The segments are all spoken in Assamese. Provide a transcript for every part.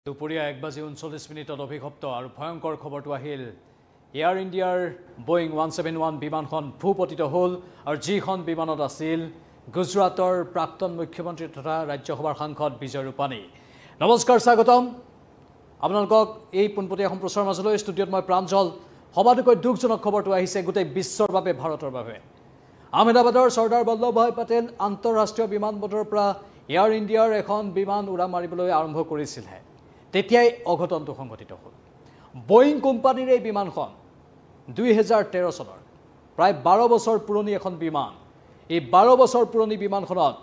দুপৰীয়া 1:39 অভিশপ্ত আৰু ভয়ংকৰ খবৰটো আহিল এয়াৰ ইণ্ডিয়াৰ বোয়িং 171 বিমানখন ভূপতিত হ'ল আৰু যিখন বিমানত আছিল গুজৰাটৰ প্ৰাক্তন মুখ্যমন্ত্ৰী তথা ৰাজ্যসভাৰ সাংসদ বিজয় ৰূপানী। নমস্কাৰ, স্বাগতম আপোনালোকক এই পোনপটীয়া সম্প্ৰচাৰৰ মাজলৈ। ষ্টুডিঅ'ত মই প্ৰাঞ্জল। সবাতোকৈ দুখজনক খবৰটো আহিছে গোটেই বিশ্বৰ বাবে, ভাৰতৰ বাবে। আহমেদাবাদৰ চৰ্দাৰ বল্লভভাই পেটেল আন্তঃৰাষ্ট্ৰীয় বিমানবন্দৰৰ পৰা এয়াৰ ইণ্ডিয়াৰ এখন বিমান উৰা মাৰিবলৈ আৰম্ভ কৰিছিলহে তেতিয়াই অঘটনটো সংঘটিত হ'ল। বোয়িং কোম্পানীৰ এই বিমানখন 2013 চনৰ প্ৰায় 12 বছৰ পুৰণি এখন বিমান। এই 12 বছৰ পুৰণি বিমানখনত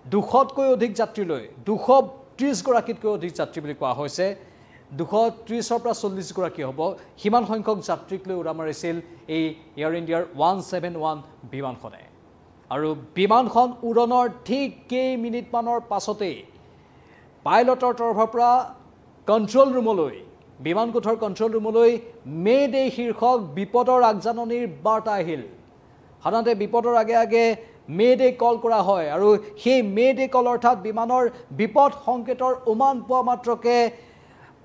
200তকৈ অধিক যাত্ৰী লৈ 230 গৰাকীতকৈ অধিক যাত্ৰী বুলি কোৱা হৈছে। 230ৰ পৰা 40 গৰাকী হ'ব, সিমান সংখ্যক যাত্ৰীক লৈ উৰা মাৰিছিল এই এয়াৰ ইণ্ডিয়াৰ 171 বিমানখনে। আৰু বিমানখন উৰণৰ ঠিক কেইমিনিটমানৰ পাছতেই পাইলটৰ তৰফৰ পৰা কণ্ট্ৰল ৰুমলৈ, বিমানকোঠৰ কণ্ট্ৰল ৰুমলৈ মে ডে শীৰ্ষক বিপদৰ আগজাননীৰ বাৰ্তা আহিল। সাধাৰণতে বিপদৰ আগে আগে মে ডে কল কৰা হয় আৰু সেই মে ডে কল অৰ্থাৎ বিমানৰ বিপদ সংকেতৰ উমান পোৱা মাত্ৰকে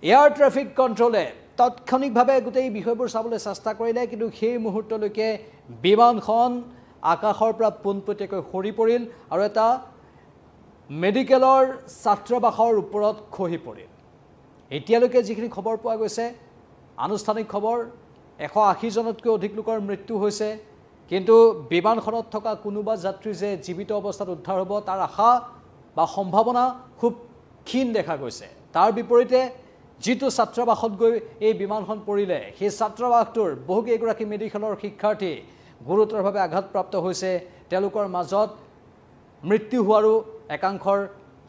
এয়াৰ ট্ৰেফিক কণ্ট্ৰলে তাৎক্ষণিকভাৱে গোটেই বিষয়বোৰ চাবলৈ চেষ্টা কৰিলে, কিন্তু সেই মুহূৰ্তলৈকে বিমানখন আকাশৰ পৰা পোনপটীয়াকৈ সৰি পৰিল আৰু এটা মেডিকেলৰ ছাত্ৰাবাসৰ ওপৰত খহি পৰিল। এতিয়ালৈকে যিখিনি খবৰ পোৱা গৈছে, আনুষ্ঠানিক খবৰ 180জনতকৈ অধিক লোকৰ মৃত্যু হৈছে, কিন্তু বিমানখনত থকা কোনোবা যাত্ৰী যে জীৱিত অৱস্থাত উদ্ধাৰ হ'ব তাৰ আশা বা সম্ভাৱনা খুব ক্ষীণ দেখা গৈছে। তাৰ বিপৰীতে যিটো ছাত্ৰাবাসত গৈ এই বিমানখন পৰিলে, সেই ছাত্ৰাবাসটোৰ বহুকেইগৰাকী মেডিকেলৰ শিক্ষাৰ্থী গুৰুতৰভাৱে আঘাতপ্ৰাপ্ত হৈছে। তেওঁলোকৰ মাজত মৃত্যু হোৱাৰো একাংশৰ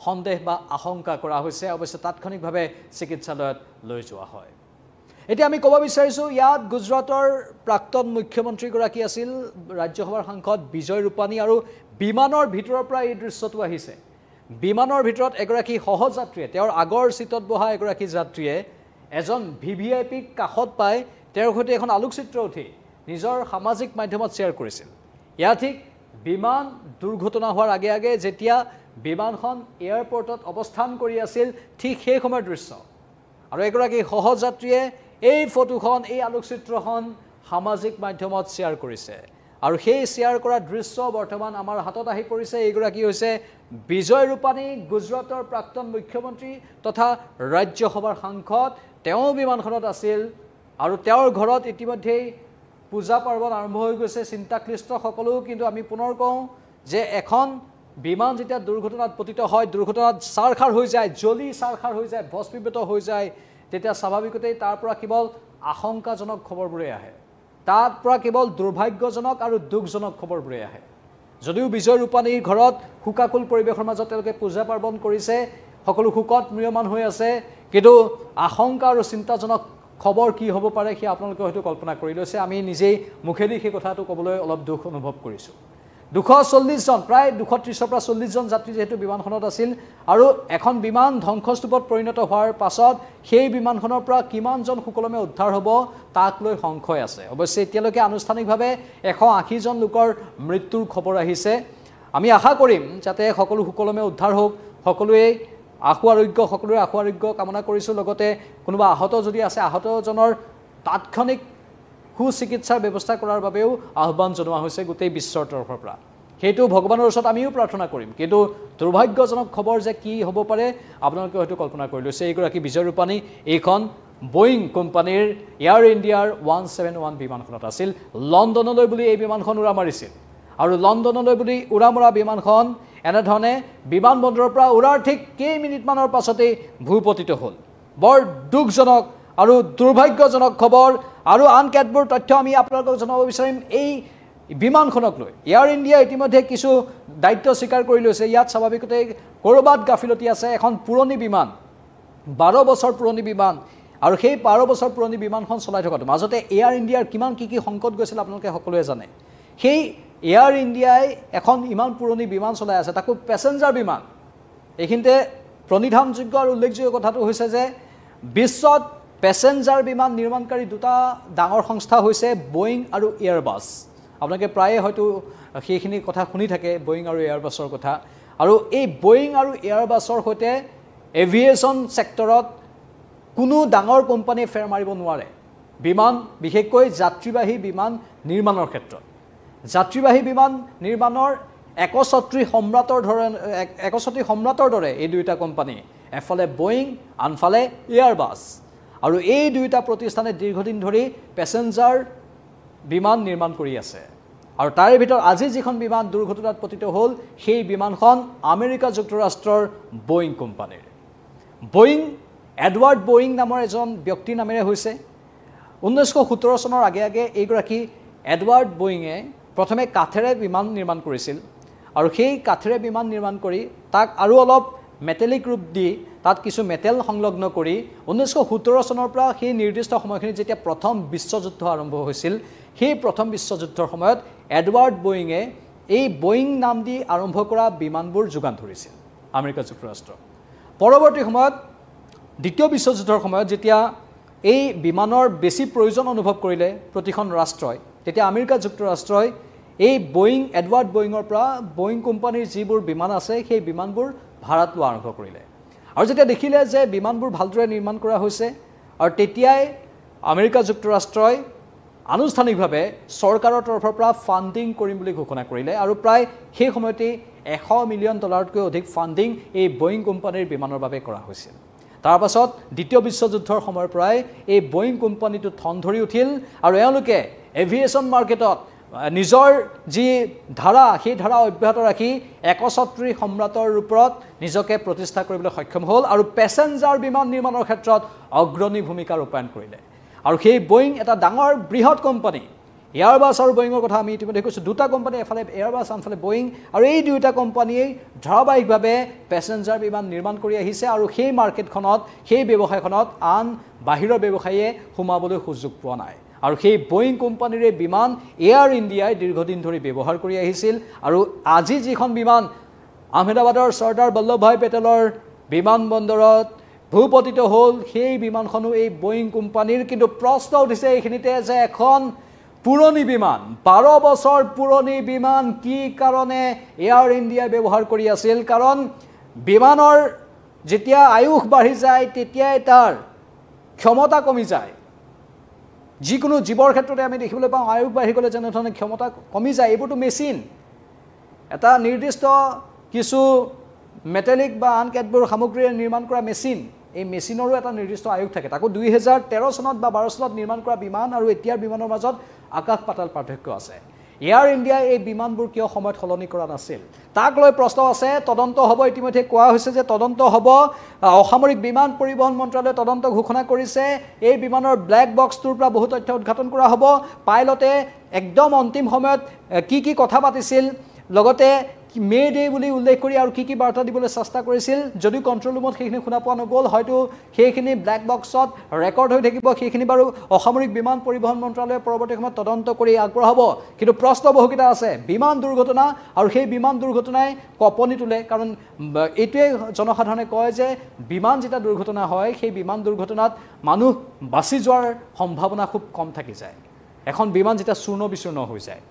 সন্দেহ বা আশংকা কৰা হৈছে। অৱশ্যে তাৎক্ষণিকভাৱে চিকিৎসালয়ত লৈ যোৱা হয়। এতিয়া আমি ক'ব বিচাৰিছোঁ, ইয়াত গুজৰাটৰ প্ৰাক্তন মুখ্যমন্ত্ৰীগৰাকী আছিল ৰাজ্যসভাৰ সাংসদ বিজয় ৰূপানী, আৰু বিমানৰ ভিতৰৰ পৰা এই দৃশ্যটো আহিছে। বিমানৰ ভিতৰত এগৰাকী সহযাত্ৰীয়ে, তেওঁৰ আগৰ ছিটত বহা এগৰাকী যাত্ৰীয়ে এজন VVIPক কাষত পাই তেওঁৰ সৈতে এখন আলোকচিত্ৰ উঠি নিজৰ সামাজিক মাধ্যমত শ্বেয়াৰ কৰিছিল। ইয়াত ঠিক বিমান দুৰ্ঘটনা হোৱাৰ আগে আগে যেতিয়া বিমানখন এয়াৰপৰ্টত অৱস্থান কৰি আছিল, ঠিক সেই সময়ৰ দৃশ্য। আৰু এগৰাকী সহযাত্ৰীয়ে এই ফটোখন, এই আলোকচিত্ৰখন সামাজিক মাধ্যমত শ্বেয়াৰ কৰিছে। আৰু সেই শ্বেয়াৰ কৰা দৃশ্য বৰ্তমান আমাৰ হাতত আহি পৰিছে। এইগৰাকী হৈছে বিজয় ৰূপানী, গুজৰাটৰ প্ৰাক্তন মুখ্যমন্ত্ৰী তথা ৰাজ্যসভাৰ সাংসদ। তেওঁ বিমানখনত আছিল আৰু তেওঁৰ ঘৰত ইতিমধ্যেই পূজা পাৰ্বণ আৰম্ভ হৈ গৈছে, চিন্তাক্লিষ্ট সকলো। কিন্তু আমি পুনৰ কওঁ যে এখন বিমান যেতিয়া দুৰ্ঘটনাত পতিত হয়, দুৰ্ঘটনাত ছাৰখাৰ হৈ যায়, জ্বলি ছাৰখাৰ হৈ যায়, ভস্মীভূত হৈ যায়, তেতিয়া স্বাভাৱিকতেই তাৰ পৰা কেৱল আশংকাজনক খবৰবোৰেই আহে। তাৰ পৰা কেৱল দুৰ্ভাগ্যজনক আৰু দুখজনক খবৰবোৰেই আহে। যদিও বিজয় ৰূপানীৰ ঘৰত শোকাকুল পৰিৱেশৰ মাজত তেওঁলোকে পূজা পাৰ্বণ কৰিছে, সকলো শোকত ম্ৰিয়মান হৈ আছে, কিন্তু আশংকা আৰু চিন্তাজনক খবৰ কি হ'ব পাৰে সেয়া আপোনালোকে হয়তো কল্পনা কৰি লৈছে। আমি নিজেই মুখেদি সেই কথাটো ক'বলৈ অলপ দুখ অনুভৱ কৰিছোঁ। 240জন, প্ৰায় 230ৰ পৰা 40জন যাত্ৰী যিহেতু বিমানখনত আছিল, আৰু এখন বিমান ধ্বংসস্তূপত পৰিণত হোৱাৰ পাছত সেই বিমানখনৰ পৰা কিমানজন সুকলমে উদ্ধাৰ হ'ব তাক লৈ সংশয় আছে। অৱশ্যে এতিয়ালৈকে আনুষ্ঠানিকভাৱে 180জন লোকৰ মৃত্যুৰ খবৰ আহিছে। আমি আশা কৰিম যাতে সকলো সুকলমে উদ্ধাৰ হওক, সকলোৱে সকলোৰে আশু আৰোগ্য কামনা কৰিছোঁ। লগতে কোনোবা আহত যদি আছে, আহতজনৰ তাৎক্ষণিক সুচিকিৎসাৰ ব্যৱস্থা কৰাৰ বাবেও আহ্বান জনোৱা হৈছে গোটেই বিশ্বৰ তৰফৰ পৰা। সেইটো ভগৱানৰ ওচৰত আমিও প্ৰাৰ্থনা কৰিম। কিন্তু দুৰ্ভাগ্যজনক খবৰ যে কি হ'ব পাৰে আপোনালোকে হয়তো কল্পনা কৰি লৈছে। এইগৰাকী বিজয় ৰূপানী এইখন বোয়িং কোম্পানীৰ এয়াৰ ইণ্ডিয়াৰ 171 বিমানখনত আছিল। লণ্ডনলৈ বুলি এই বিমানখন উৰা মাৰিছিল, আৰু লণ্ডনলৈ বুলি উৰা মৰা বিমানখন এনেধৰণে বিমানবন্দৰৰ পৰা উৰাৰ ঠিক কেইমিনিটমানৰ পাছতেই ভূপতিত হ'ল। বৰ দুখজনক আৰু দুৰ্ভাগ্যজনক খবৰ। আৰু আন কেতবোৰ তথ্য আমি আপোনালোকক জনাব বিচাৰিম এই বিমানখনক লৈ। এয়াৰ ইণ্ডিয়া ইতিমধ্যে কিছু দায়িত্ব স্বীকাৰ কৰি লৈছে। ইয়াত স্বাভাৱিকতে ক'ৰবাত গাফিলতি আছে। এখন পুৰণি বিমান, 12 বছৰ পুৰণি বিমান, আৰু সেই 12 বছৰ পুৰণি বিমানখন চলাই থকাটো মাজতে এয়াৰ ইণ্ডিয়াৰ কিমান কি সংকট গৈছিল আপোনালোকে সকলোৱে জানে। সেই এয়াৰ ইণ্ডিয়াই এখন ইমান পুৰণি বিমান চলাই আছে, তাকো পেছেঞ্জাৰ বিমান। এইখিনিতে প্ৰণিধানযোগ্য আৰু উল্লেখযোগ্য কথাটো হৈছে যে বিশ্বত পেছেঞ্জাৰ বিমান নিৰ্মাণকাৰী দুটা ডাঙৰ সংস্থা হৈছে বোয়িং আৰু এয়াৰবাছ। আপোনালোকে প্ৰায়ে হয়তো সেইখিনি কথা শুনি থাকে, বোয়িং আৰু এয়াৰবাছৰ কথা। আৰু এই বোয়িং আৰু এয়াৰবাছৰ সৈতে এভিয়েশ্যন সেক্টৰত কোনো ডাঙৰ কোম্পানীয়ে ফেৰ মাৰিব নোৱাৰে বিমান বিশেষকৈ যাত্ৰীবাহী বিমান নিৰ্মাণৰ ক্ষেত্ৰত যাত্ৰীবাহী বিমান নিৰ্মাণৰ একছত্ৰী সম্ৰাটৰ দৰে এই দুইটা কোম্পানী এফালে বোয়িং আনফালে এয়াৰবাছ আৰু এই দুইটা প্ৰতিষ্ঠানে দীৰ্ঘদিন ধৰি পেছেঞ্জাৰ বিমান নিৰ্মাণ কৰি আছে আৰু তাৰে ভিতৰত আজি যিখন বিমান দুৰ্ঘটনাত পতিত হ'ল সেই বিমানখন আমেৰিকা যুক্তৰাষ্ট্ৰৰ বোয়িং কোম্পানীৰ বোয়িং এডৱাৰ্ড বোয়িং নামৰ এজন ব্যক্তিৰ নামেৰে হৈছে 1917 চনৰ আগে আগে এইগৰাকী এডৱাৰ্ড বোয়িঙে প্ৰথমে কাঠেৰে বিমান নিৰ্মাণ কৰিছিল আৰু সেই কাঠেৰে বিমান নিৰ্মাণ কৰি তাক আৰু অলপ মেটেলিক ৰূপ দি তাত কিছু মেটেল সংলগ্ন কৰি 1917 চনৰ পৰা সেই নিৰ্দিষ্ট সময়খিনিত যেতিয়া প্ৰথম বিশ্বযুদ্ধ আৰম্ভ হৈছিল সেই প্ৰথম বিশ্বযুদ্ধৰ সময়ত এডৱাৰ্ড বোয়িঙে এই বোয়িং নাম দি আৰম্ভ কৰা বিমানবোৰ যোগান ধৰিছিল আমেৰিকা যুক্তৰাষ্ট্ৰ পৰৱৰ্তী সময়ত দ্বিতীয় বিশ্বযুদ্ধৰ সময়ত যেতিয়া এই বিমানৰ বেছি প্ৰয়োজন অনুভৱ কৰিলে প্ৰতিখন ৰাষ্ট্ৰই তেতিয়া আমেৰিকা যুক্তৰাষ্ট্ৰই এই বোয়িং এডৱাৰ্ড বোয়িঙৰ পৰা বোয়িং কোম্পানীৰ যিবোৰ বিমান আছে সেই বিমানবোৰ ভাড়াত লোৱা আৰম্ভ কৰিলে আৰু যেতিয়া দেখিলে যে বিমানবোৰ ভালদৰে নিৰ্মাণ কৰা হৈছে আৰু তেতিয়াই আমেৰিকা যুক্তৰাষ্ট্ৰই আনুষ্ঠানিকভাৱে চৰকাৰৰ তৰফৰ পৰা ফাণ্ডিং কৰিম বুলি ঘোষণা কৰিলে আৰু প্ৰায় সেই সময়তেই $100 মিলিয়ন অধিক ফাণ্ডিং এই বোয়িং কোম্পানীৰ বিমানৰ বাবে কৰা হৈছিল তাৰ পাছত দ্বিতীয় বিশ্বযুদ্ধৰ সময়ৰ পৰাই এই বোয়িং কোম্পানীটো থন ধৰি উঠিল আৰু এওঁলোকে এভিয়েশ্যন মাৰ্কেটত নিজৰ যি ধাৰা সেই ধাৰা অব্যাহত ৰাখি একছত্ৰী সম্ৰাটৰ ৰূপত নিজকে প্ৰতিষ্ঠা কৰিবলৈ সক্ষম হ'ল আৰু পেছেঞ্জাৰ বিমান নিৰ্মাণৰ ক্ষেত্ৰত অগ্ৰণী ভূমিকা ৰূপায়ণ কৰিলে আৰু সেই বোয়িং এটা ডাঙৰ বৃহৎ কোম্পানী এয়াৰবাছ আৰু বোয়িঙৰ কথা আমি ইতিমধ্যে কৈছোঁ দুটা কোম্পানী এফালে এয়াৰবাছ আনফালে বোয়িং আৰু এই দুয়োটা কোম্পানীয়ে ধাৰাবাহিকভাৱে পেছেঞ্জাৰ বিমান নিৰ্মাণ কৰি আহিছে আৰু সেই মাৰ্কেটখনত সেই ব্যৱসায়খনত আন বাহিৰৰ ব্যৱসায়ীয়ে সোমাবলৈ সুযোগ পোৱা নাই আৰু সেই বোয়িং কোম্পানীৰে বিমান এয়াৰ ইণ্ডিয়াই দীৰ্ঘদিন ধৰি ব্যৱহাৰ কৰি আহিছিল আৰু আজি যিখন বিমান আহমেদাবাদৰ চৰ্দাৰ বল্লভভাই পেটেলৰ বিমানবন্দৰত ভূপতিত হ'ল সেই বিমানখনো এই বোয়িং কোম্পানীৰ কিন্তু প্ৰশ্ন উঠিছে এইখিনিতে যে এখন পুৰণি বিমান 12 বছৰ পুৰণি বিমান কি কাৰণে এয়াৰ ইণ্ডিয়া ব্যৱহাৰ কৰি আছিল কাৰণ বিমানৰ যেতিয়া আয়ুস বাঢ়ি যায় তেতিয়াই তাৰ ক্ষমতা কমি যায় যিকোনো জীৱৰ ক্ষেত্ৰতে আমি দেখিবলৈ পাওঁ আয়ুস বাঢ়ি গ'লে যেনেধৰণে ক্ষমতা কমি যায় এইবোৰতো মেচিন এটা নিৰ্দিষ্ট কিছু মেটেলিক বা আন কেতবোৰ সামগ্ৰীৰে নিৰ্মাণ কৰা মেচিন এই মেচিনৰো এটা নিৰ্দিষ্ট আয়ুস থাকে তাকো 2013 চনত বা 12 চনত নিৰ্মাণ কৰা বিমান আৰু এতিয়াৰ বিমানৰ মাজত আকাশ পাতাল পাৰ্থক্য আছে এয়াৰ ইণ্ডিয়া এই বিমানবোৰ কিয় সময়ত সলনি কৰা নাছিল তাক লৈ প্ৰশ্ন আছে তদন্ত হ'ব ইতিমধ্যে কোৱা হৈছে যে তদন্ত হ'ব অসামৰিক বিমান পৰিবহণ মন্ত্ৰালয়ে তদন্ত ঘোষণা কৰিছে এই বিমানৰ ব্লেক বক্সটোৰ পৰা বহু তথ্য উদ্ঘাটন কৰা হ'ব পাইলটে একদম অন্তিম সময়ত কি কথা পাতিছিল লগতে মে ডে বুলি উল্লেখ কৰি আৰু কি বাৰ্তা দিবলৈ চেষ্টা কৰিছিল যদি কন্ট্ৰল ৰুমত সেইখিনি শুনা পোৱা নগ'ল হয়তো সেইখিনি ব্লেক বক্সত ৰেকৰ্ড হৈ থাকিব সেইখিনি বাৰু অসামৰিক বিমান পৰিবহণ মন্ত্ৰালয়ে পৰৱৰ্তী সময়ত তদন্ত কৰি আগবঢ়াব কিন্তু প্ৰশ্ন বহুকেইটা আছে বিমান দুৰ্ঘটনা আৰু সেই বিমান দুৰ্ঘটনাই কঁপনি তোলে কাৰণ এইটোৱে জনসাধাৰণে কয় যে বিমান যেতিয়া দুৰ্ঘটনা হয় সেই বিমান দুৰ্ঘটনাত মানুহ বাচি যোৱাৰ সম্ভাৱনা খুব কম থাকি যায় এখন বিমান যেতিয়া চূৰ্ণ বিচূৰ্ণ হৈ যায়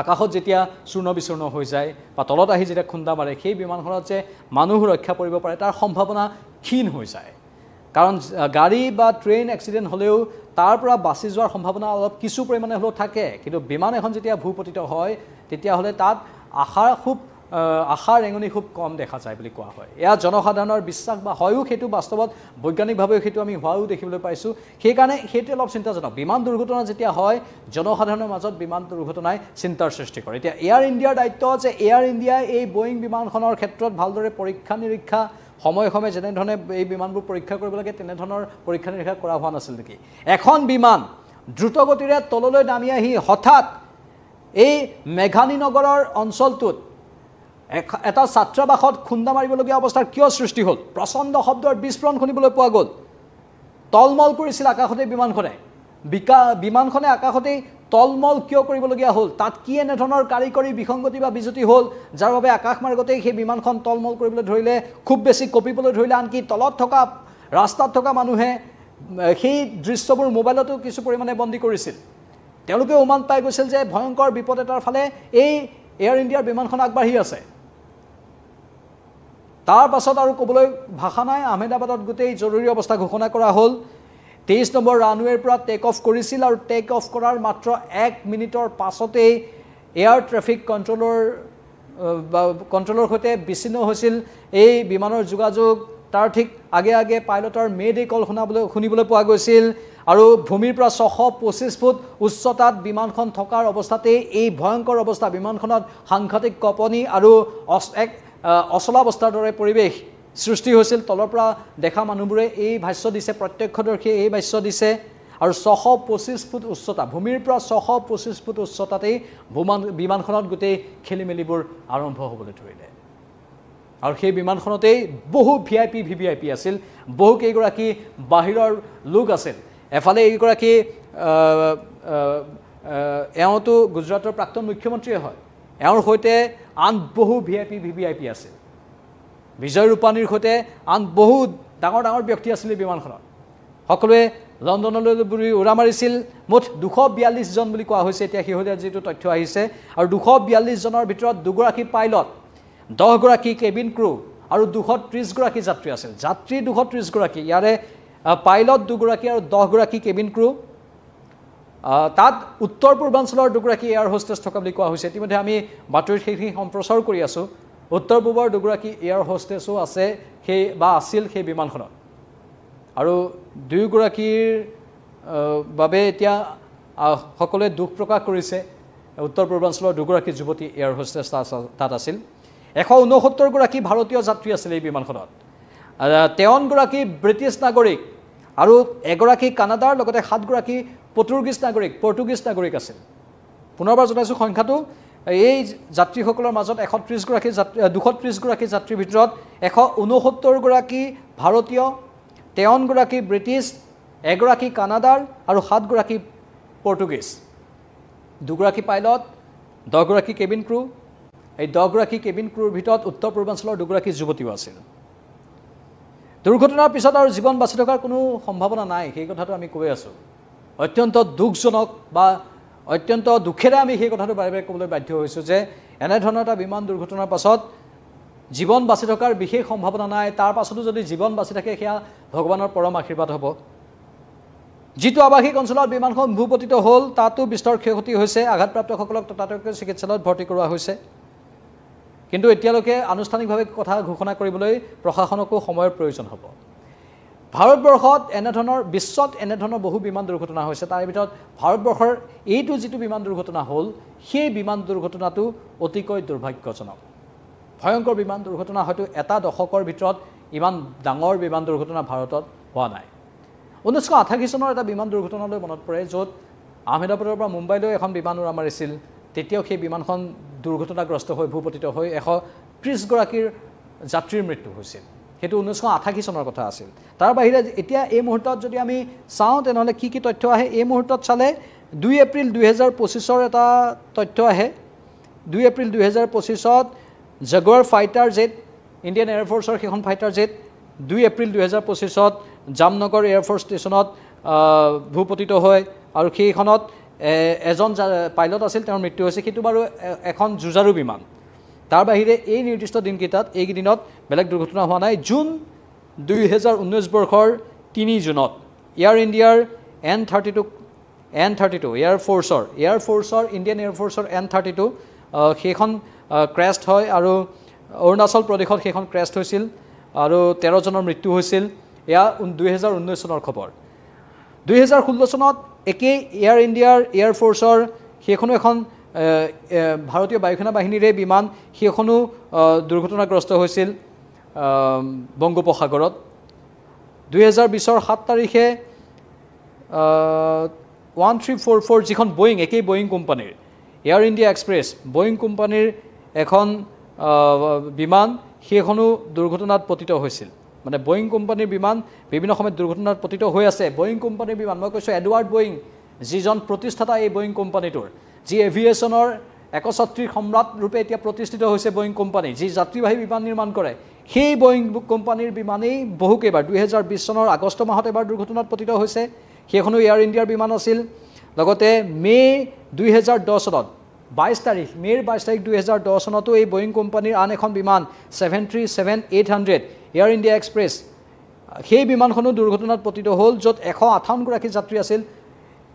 আকাশত যেতিয়া চূৰ্ণ বিচূৰ্ণ হৈ যায় বা তলত আহি যেতিয়া খুন্দা মাৰে সেই বিমানখনত যে মানুহ ৰক্ষা পৰিব পাৰে তাৰ সম্ভাৱনা ক্ষীণ হৈ যায় কাৰণ গাড়ী বা ট্ৰেইন এক্সিডেণ্ট হ'লেও তাৰ পৰা বাচি যোৱাৰ সম্ভাৱনা অলপ কিছু পৰিমাণে হ'লেও থাকে কিন্তু বিমান এখন যেতিয়া ভূপতিত হয় তেতিয়াহ'লে তাত আশা ৰেঙনি খুব কম দেখা যায় বুলি কোৱা হয় এয়া জনসাধাৰণৰ বিশ্বাস বা হয়ও সেইটো বাস্তৱত বৈজ্ঞানিকভাৱেও সেইটো আমি হোৱাও দেখিবলৈ পাইছোঁ সেইকাৰণে সেইটো অলপ চিন্তাজনক বিমান দুৰ্ঘটনা যেতিয়া হয় জনসাধাৰণৰ মাজত বিমান দুৰ্ঘটনাই চিন্তাৰ সৃষ্টি কৰে এতিয়া এয়াৰ ইণ্ডিয়াৰ দায়িত্ব যে এয়াৰ ইণ্ডিয়াই এই বোয়িং বিমানখনৰ ক্ষেত্ৰত ভালদৰে পৰীক্ষা নিৰীক্ষা সময়ে সময়ে যেনেধৰণে এই বিমানবোৰ পৰীক্ষা কৰিব লাগে তেনেধৰণৰ পৰীক্ষা নিৰীক্ষা কৰা হোৱা নাছিল নেকি এখন বিমান দ্ৰুতগতিৰে তললৈ নামি আহি হঠাৎ এই মেঘানী নগৰৰ অঞ্চলটোত এটা ছাত্ৰাবাসত খুন্দা মাৰিবলগীয়া অৱস্থাৰ কিয় সৃষ্টি হ'ল প্ৰচণ্ড শব্দৰ বিস্ফোৰণ শুনিবলৈ পোৱা গ'ল তলমল কৰিছিল আকাশতে বিমানখনে আকাশতে তলমল কিয় কৰিবলগীয়া হ'ল তাত কি এনেধৰণৰ কাৰিকৰী বিসংগতি বা বিজুতি হ'ল যাৰ বাবে আকাশ মাৰ্গতেই সেই বিমানখন তলমল কৰিবলৈ ধৰিলে খুব বেছি কঁপিবলৈ ধৰিলে আনকি তলত থকা ৰাস্তাত থকা মানুহে সেই দৃশ্যবোৰ মোবাইলতো কিছু পৰিমাণে বন্দী কৰিছিল তেওঁলোকে উমান পাই গৈছিল যে ভয়ংকৰ বিপদ এটাৰ ফালে এই এয়াৰ ইণ্ডিয়াৰ বিমানখন আগবাঢ়ি আছে তাৰ পাছত আৰু ক'বলৈ ভাষা নাই আহমেদাবাদত গোটেই জৰুৰী অৱস্থা ঘোষণা কৰা হ'ল 23 নম্বৰ ৰানৱেৰ পৰা টেক অফ কৰিছিল আৰু টেক অফ কৰাৰ মাত্ৰ 1 মিনিটৰ পাছতেই এয়াৰ ট্ৰেফিক কণ্ট্ৰলৰ সৈতে বিচ্ছিন্ন হৈছিল এই বিমানৰ যোগাযোগ তাৰ ঠিক আগে আগে পাইলটৰ মেডে কল শুনিবলৈ পোৱা গৈছিল আৰু ভূমিৰ পৰা 625 ফুট উচ্চতাত বিমানখন থকাৰ অৱস্থাতে এই ভয়ংকৰ অৱস্থা বিমানখনত সাংঘাতিক কঁপনি আৰু এক অচলাৱস্থাৰ দৰে পৰিৱেশ সৃষ্টি হৈছিল তলৰ পৰা দেখা মানুহবোৰে এই ভাষ্য দিছে প্ৰত্যক্ষদৰ্শীয়ে এই ভাষ্য দিছে আৰু 625 ফুট উচ্চতা ভূমিৰ পৰা 625 ফুট উচ্চতাতেই বিমানখনত গোটেই খেলিমেলিবোৰ আৰম্ভ হ'বলৈ ধৰিলে আৰু সেই বিমানখনতেই বহু ভিভিআইপি আছিল বহু কেইগৰাকী বাহিৰৰ লোক আছিল এফালে এইগৰাকী এওঁতো গুজৰাটৰ প্ৰাক্তন মুখ্যমন্ত্ৰীয়ে হয় এওঁৰ সৈতে আন বহু ভিভিআইপি আছিল বিজয় ৰূপানীৰ সৈতে আন বহু ডাঙৰ ব্যক্তি আছিল বিমানখনত সকলোৱে লণ্ডনলৈ উৰা মাৰিছিল মুঠ 242 জন বুলি কোৱা হৈছে এতিয়া শেহতীয়া যিটো তথ্য আহিছে আৰু 242 জনৰ ভিতৰত দুগৰাকী পাইলট 10 গৰাকী কেবিন ক্ৰু আৰু 230 গৰাকী যাত্ৰী আছিল যাত্ৰী 230 গৰাকী ইয়াৰে পাইলট দুগৰাকী আৰু 10 গৰাকী কেবিন ক্ৰু তাত উত্তৰ পূৰ্বাঞ্চলৰ দুগৰাকী এয়াৰ হোষ্টেছ থকা বুলি কোৱা হৈছে ইতিমধ্যে আমি বাতৰিত সেইখিনি সম্প্ৰচাৰ কৰি আছো উত্তৰ পূবৰ দুগৰাকী এয়াৰ হোষ্টেছো আছে সেই বা আছিল সেই বিমানখনত আৰু দুইগৰাকীৰ বাবে এতিয়া সকলোৱে দুখ প্ৰকাশ কৰিছে উত্তৰ পূৰ্বাঞ্চলৰ দুগৰাকী যুৱতী এয়াৰ হোষ্টেছ তাত আছিল 169 গৰাকী ভাৰতীয় যাত্ৰী আছিল এই বিমানখনত 53 গৰাকী ব্ৰিটিছ নাগৰিক আৰু এগৰাকী কানাডাৰ লগতে 7 গৰাকী পৰ্তুগীজ নাগৰিক আছিল পুনৰবাৰ জনাইছো সংখ্যাটো এই যাত্ৰীসকলৰ মাজত 230 গৰাকী যাত্ৰীৰ ভিতৰত 169 গৰাকী ভাৰতীয় 53 গৰাকী ব্ৰিটিছ এগৰাকী কানাডাৰ আৰু 7 গৰাকী পৰ্তুগীজ দুগৰাকী পাইলট 10 গৰাকী কেবিন ক্ৰু এই 10 গৰাকী কেবিন ক্ৰুৰ ভিতৰত উত্তৰ পূৰ্বাঞ্চলৰ দুগৰাকী যুৱতীও আছিল দুৰ্ঘটনাৰ পিছত আৰু জীৱন বাচি থকাৰ কোনো সম্ভাৱনা নাই সেই কথাটো আমি কৈ আছো অত্যন্ত দুখজনক বা অত্যন্ত দুখেৰে আমি সেই কথাটো বাৰে ক'বলৈ বাধ্য হৈছো যে এনে ধৰণৰ এটা বিমান দুৰ্ঘটনাৰ পাছত জীৱন বাচি থকাৰ বিশেষ সম্ভাৱনা নাই তাৰ পাছতো যদি জীৱন বাচি থাকে সেয়া ভগৱানৰ পৰম আশীৰ্বাদ হ'ব যিটো আৱাসিক অঞ্চলত বিমানখন ভূপতিত হ'ল তাতো বিস্তৰ ক্ষতি হৈছে আঘাতপ্ৰাপ্তসকলক ততাতৈয়াকৈ চিকিৎসালয়ত ভৰ্তি কৰোৱা হৈছে কিন্তু এতিয়ালৈকে আনুষ্ঠানিকভাৱে কথা ঘোষণা কৰিবলৈ প্ৰশাসনকো সময়ৰ প্ৰয়োজন হ'ব ভাৰতবৰ্ষত এনে ধৰণৰ বিশ্বত এনে ধৰণৰ বহু বিমান দুৰ্ঘটনা হৈছে তাৰ ভিতৰত ভাৰতবৰ্ষৰ এইটো যিটো বিমান দুৰ্ঘটনা হ'ল সেই বিমান দুৰ্ঘটনাটো অতিকৈ দুৰ্ভাগ্যজনক ভয়ংকৰ বিমান দুৰ্ঘটনা হয়তো এটা দশকৰ ভিতৰত ইমান ডাঙৰ বিমান দুৰ্ঘটনা ভাৰতত হোৱা নাই 1988 চনৰ এটা বিমান দুৰ্ঘটনালৈ মনত পৰে য'ত আহমেদাবাদৰ পৰা মুম্বাইলৈ এখন বিমান উৰা মাৰিছিল তেতিয়াও সেই বিমানখন দুৰ্ঘটনাগ্ৰস্ত হৈ ভূপতিত হৈ 130 গৰাকীৰ যাত্ৰীৰ মৃত্যু হৈছিল সেইটো 1988 চনৰ কথা আছিল তাৰ বাহিৰে এতিয়া এই মুহূৰ্তত যদি আমি চাওঁ তেনেহলে কি তথ্য আহে এই মুহূৰ্তত চালে 2 এপ্ৰিল 2025 এটা তথ্য আহে 2 এপ্ৰিল 2025ত Jaguar fighter jet Indian air ফ'ৰ্চৰ সেইখন ফাইটাৰ জেট 2 এপ্ৰিল 2025ত জামনগৰ এয়াৰ ফ'ৰ্চ ষ্টেচনত ভূপতিত হয় আৰু সেইখনত এজন পাইলট আছিল তেওঁৰ মৃত্যু হৈছে কিন্তু বাৰু এখন যুঁজাৰু বিমান তাৰ বাহিৰে এই নিৰ্দিষ্ট দিনকেইটাত এইদিনত বেলেগ দুৰ্ঘটনা হোৱা নাই জুন 2019 বৰ্ষৰ 3 জুনত এয়াৰ ইণ্ডিয়াৰ N32 এয়াৰ ফ'ৰ্চৰ ইণ্ডিয়ান এয়াৰ ফ'ৰ্চৰ N32 সেইখন ক্ৰেশ্ব হয় আৰু অৰুণাচল প্ৰদেশত সেইখন ক্ৰেশ্ব হৈছিল আৰু 13 জনৰ মৃত্যু হৈছিল এয়া 2019 চনৰ খবৰ 2016 চনত একে এয়াৰ ইণ্ডিয়াৰ এয়াৰ ফ'ৰ্চৰ সেইখনো এখন ভাৰতীয় বায়ুসেনা বাহিনীৰে বিমান সেইখনো দুৰ্ঘটনাগ্ৰস্ত হৈছিল বংগোপসাগৰত 2020 ৰ 7 তাৰিখে 1344 যিখন বয়িং একেই বয়িং কোম্পানীৰ এয়াৰ ইণ্ডিয়া এক্সপ্ৰেছ বয়িং কোম্পানীৰ এখন বিমান সেইখনো দুৰ্ঘটনাত পতিত হৈছিল মানে বয়িং কোম্পানীৰ বিমান বিভিন্ন সময়ত দুৰ্ঘটনাত পতিত হৈ আছে বয়িং কোম্পানীৰ বিমান মই কৈছো এডৱাৰ্ড বয়িং যিজন প্ৰতিষ্ঠাতা এই বয়িং কোম্পানীটোৰ যি এভিয়েশ্যনৰ একছত্ৰীৰ সম্ৰাট ৰূপে এতিয়া প্ৰতিষ্ঠিত হৈছে বয়িং কোম্পানী যি যাত্ৰীবাহী বিমান নিৰ্মাণ কৰে সেই বয়িং কোম্পানীৰ বিমানেই বহুকেইবাৰ 2020 চনৰ আগষ্ট মাহত এবাৰ দুৰ্ঘটনাত পতিত হৈছে সেইখনো এয়াৰ ইণ্ডিয়াৰ বিমান আছিল লগতে মে 2010 চনত 22 তাৰিখ মে'ৰ 22 তাৰিখ 2010 চনতো এই বয়িং কোম্পানীৰ আন এখন বিমান 737-800 এয়াৰ ইণ্ডিয়া এক্সপ্ৰেছ সেই বিমানখনো দুৰ্ঘটনাত পতিত হ'ল য'ত 158 গৰাকী যাত্ৰী আছিল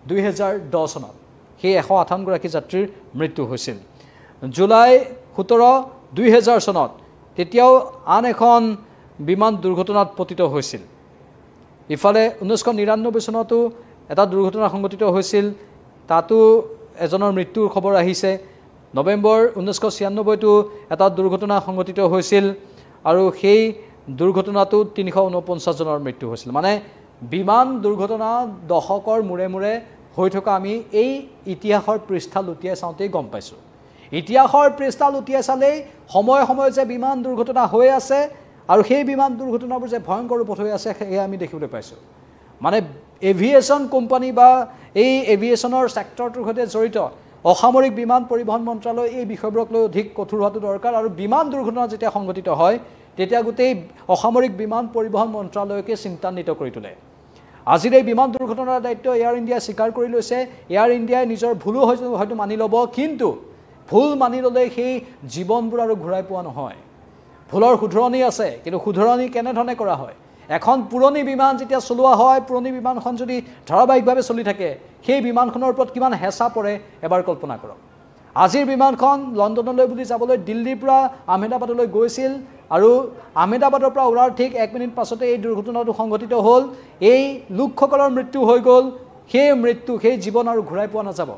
2010 চনত সেই 158 গৰাকী যাত্ৰীৰ মৃত্যু হৈছিল জুলাই 17 2000 চনত তেতিয়াও আন এখন বিমান দুৰ্ঘটনাত পতিত হৈছিল ইফালে 1999 চনতো এটা দুৰ্ঘটনা সংঘটিত হৈছিল তাতো এজনৰ মৃত্যুৰ খবৰ আহিছে নৱেম্বৰ 1996 তো এটা দুৰ্ঘটনা সংঘটিত হৈছিল আৰু সেই দুৰ্ঘটনাটো 349 জনৰ মৃত্যু হৈছিল মানে বিমান দুৰ্ঘটনা দশকৰ মূৰে মূৰে হৈ থকা আমি এই ইতিহাসৰ পৃষ্ঠা লুটিয়াই চাওঁতেই গম পাইছোঁ ইতিহাসৰ পৃষ্ঠা লুটিয়াই চালেই সময় সময় যে বিমান দুৰ্ঘটনা হৈ আছে আৰু সেই বিমান দুৰ্ঘটনাবোৰ যে ভয়ংকৰ ৰূপত হৈ আছে সেয়া আমি দেখিবলৈ পাইছোঁ মানে এভিয়েশ্যন কোম্পানী বা এই এভিয়েশ্যনৰ ছেক্টৰটোৰ সৈতে জড়িত অসামৰিক বিমান পৰিবহণ মন্ত্ৰালয় এই বিষয়বোৰক লৈ অধিক কঠোৰ হোৱাটো দৰকাৰ আৰু বিমান দুৰ্ঘটনা যেতিয়া সংঘটিত হয় তেতিয়া গোটেই অসামৰিক বিমান পৰিবহণ মন্ত্ৰালয়কে চিন্তান্বিত কৰি তোলে আজিৰ এই বিমান দুৰ্ঘটনাৰ দায়িত্ব এয়াৰ ইণ্ডিয়াই স্বীকাৰ কৰি লৈছে এয়াৰ ইণ্ডিয়াই নিজৰ ভুলো হয়তো মানি ল'ব কিন্তু ভুল মানি ল'লে সেই জীৱনবোৰ আৰু ঘূৰাই পোৱা নহয় ভুলৰ শুধৰণি আছে কিন্তু শুধৰণি কেনেধৰণে কৰা হয় এখন পুৰণি বিমান যেতিয়া চলোৱা হয় পুৰণি বিমানখন যদি ধাৰাবাহিকভাৱে চলি থাকে সেই বিমানখনৰ ওপৰত কিমান হেঁচা পৰে এবাৰ কল্পনা কৰক আজিৰ বিমানখন লণ্ডনলৈ বুলি যাবলৈ দিল্লীৰ পৰা আহমেদাবাদলৈ গৈছিল আৰু আহমেদাবাদৰ পৰা উৰাৰ ঠিক 1 মিনিট পাছতে এই দুৰ্ঘটনাটো সংঘটিত হ'ল এই লোকসকলৰ মৃত্যু হৈ গ'ল সেই জীৱন আৰু ঘূৰাই পোৱা নাযাব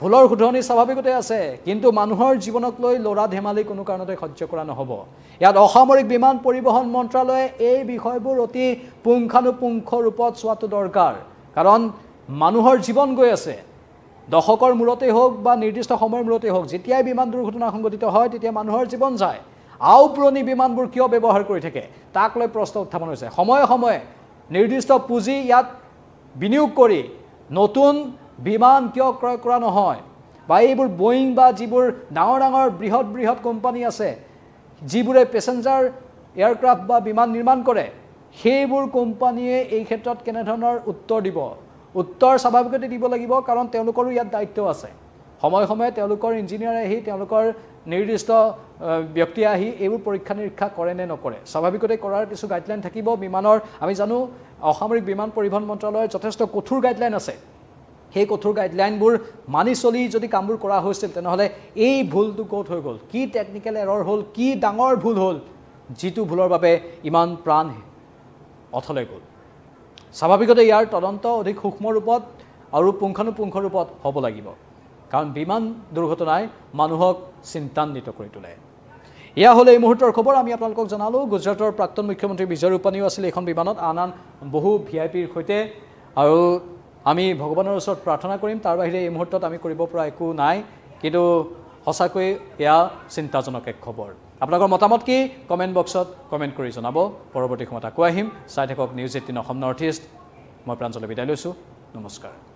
ভুলৰ শুধৰণি স্বাভাৱিকতে আছে কিন্তু মানুহৰ জীৱনক লৈ লৰা ধেমালি কোনো কাৰণতে সহ্য কৰা নহ'ব ইয়াত অসামৰিক বিমান পৰিবহণ মন্ত্ৰালয়ে এই বিষয়বোৰ অতি পুংখানুপুংখ ৰূপত চোৱাটো দৰকাৰ কাৰণ মানুহৰ জীৱন গৈ আছে দশকৰ মূৰতে হওক বা নিৰ্দিষ্ট সময়ৰ মূৰতে হওক যেতিয়াই বিমান দুৰ্ঘটনা সংঘটিত হয় তেতিয়া মানুহৰ জীৱন যায় আও পুৰণি বিমানবোৰ কিয় ব্যৱহাৰ কৰি থাকে তাক লৈ প্ৰশ্ন উত্থাপন হৈছে সময়ে সময়ে নিৰ্দিষ্ট পুঁজি ইয়াত বিনিয়োগ কৰি নতুন বিমান কিয় ক্ৰয় কৰা নহয় বা এইবোৰ বয়িং বা যিবোৰ ডাঙৰ ডাঙৰ বৃহৎ কোম্পানী আছে যিবোৰে পেছেঞ্জাৰ এয়াৰক্ৰাফ্ট বা বিমান নিৰ্মাণ কৰে সেইবোৰ কোম্পানীয়ে এই ক্ষেত্ৰত কেনেধৰণৰ উত্তৰ দিব উত্তৰ স্বাভাৱিকতে দিব লাগিব কাৰণ তেওঁলোকৰো ইয়াত দায়িত্ব আছে সময়ে সময়ে তেওঁলোকৰ ইঞ্জিনিয়াৰ আহি তেওঁলোকৰ নিৰ্দিষ্ট ব্যক্তি আহি এইবোৰ পৰীক্ষা নিৰীক্ষা কৰে নে নকৰে স্বাভাৱিকতে কৰাৰ কিছু গাইডলাইন থাকিব বিমানৰ আমি জানো অসামৰিক বিমান পৰিবহণ মন্ত্ৰালয়ৰ যথেষ্ট কঠোৰ গাইডলাইন আছে সেই কঠোৰ গাইডলাইনবোৰ মানি চলি যদি কামবোৰ কৰা হৈছিল তেনেহ'লে এই ভুলটো ক'ত হৈ গ'ল কি টেকনিকেল এৰৰ হ'ল কি ডাঙৰ ভুল হ'ল যিটো ভুলৰ বাবে ইমান প্ৰাণ অথলে গ'ল স্বাভাৱিকতে ইয়াৰ তদন্ত অধিক সূক্ষ্ম ৰূপত আৰু পুংখানুপুংখ ৰূপত হ'ব লাগিব কাৰণ বিমান দুৰ্ঘটনাই মানুহক চিন্তান্বিত কৰি তোলে এয়া হ'ল এই মুহূৰ্তৰ খবৰ আমি আপোনালোকক জনালোঁ গুজৰাটৰ প্ৰাক্তন মুখ্যমন্ত্ৰী বিজয় ৰূপানীও আছিল এইখন বিমানত আন বহু ভিআইপিৰ সৈতে আৰু আমি ভগৱানৰ ওচৰত প্ৰাৰ্থনা কৰিম তাৰ বাহিৰে এই মুহূৰ্তত আমি কৰিব পৰা একো নাই কিন্তু সঁচাকৈ এয়া চিন্তাজনক এক খবৰ আপোনালোকৰ মতামত কি কমেণ্ট বক্সত কমেণ্ট কৰি জনাব পৰৱৰ্তী সময়ত আকৌ আহিম চাই থাকক নিউজ 18 অসম নৰ্থ ইষ্ট মই প্ৰাঞ্জলে বিদায় লৈছোঁ নমস্কাৰ